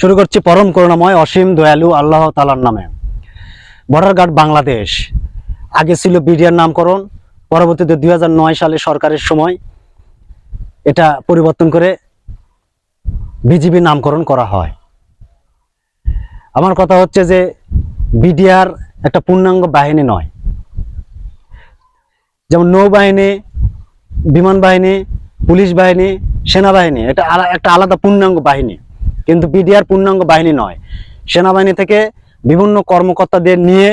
শুরু করছি পরম করুণাময় অসীম দয়ালু আল্লাহ তাআলার নামে। বর্ডার গার্ড বাংলাদেশ আগে ছিল বিডিআর নামকরণ, পরবর্তীতে 2009 সালে সরকারের সময় এটা পরিবর্তন করে বিজিবি নামকরণ করা হয়। আমার কথা হচ্ছে যে বিডিআর একটা পূর্ণাঙ্গ বাহিনী নয়। যেমন নৌবাহিনী, বিমান বাহিনী, পুলিশ বাহিনী, সেনাবাহিনী এটা একটা আলাদা পূর্ণাঙ্গ বাহিনী, কিন্তু বিডিআর পূর্ণাঙ্গ বাহিনী নয়। সেনাবাহিনী থেকে বিভিন্ন কর্মকর্তাদের নিয়ে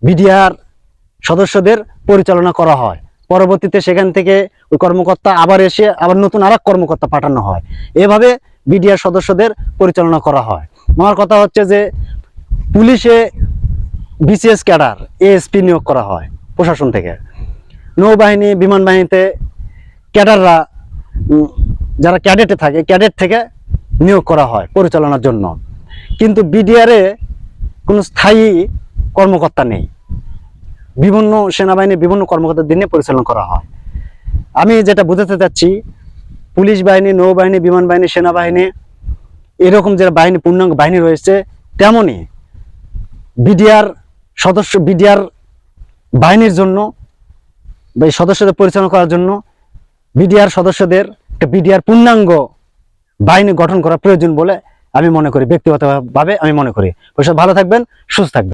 বিডিআর সদস্যদের পরিচালনা করা হয়। পরবর্তীতে সেখান থেকে ওই কর্মকর্তা আবার এসে আবার নতুন আরেক কর্মকর্তা পাঠানো হয়। এভাবে বিডিআর সদস্যদের পরিচালনা করা হয়। আমার কথা হচ্ছে যে পুলিশে বিসিএস ক্যাডার এএসপি নিয়োগ করা হয় প্রশাসন থেকে। নৌবাহিনী, বিমান বাহিনীতে ক্যাডাররা যারা ক্যাডেটে থাকে, ক্যাডেট থেকে নিয়োগ করা হয় পরিচালনার জন্য। কিন্তু বিডিআরে কোনো স্থায়ী কর্মকর্তা নেই। বিভিন্ন সেনাবাহিনীর বিভিন্ন কর্মকর্তাদের নিয়ে পরিচালনা করা হয়। আমি যেটা বোঝাতে চাচ্ছি, পুলিশ বাহিনী, নৌবাহিনী, বিমান বাহিনী, সেনাবাহিনী এরকম যে বাহিনী পূর্ণাঙ্গ বাহিনী রয়েছে, তেমনই বিডিআর বাহিনীর জন্য বা সদস্যদের পরিচালনা করার জন্য বিডিআর সদস্যদের একটা বিডিআর পূর্ণাঙ্গ বাহিনী গঠন করা প্রয়োজন বলে আমি মনে করি, ব্যক্তিগতভাবে আমি মনে করি। ভালো থাকবেন, সুস্থ থাকবেন।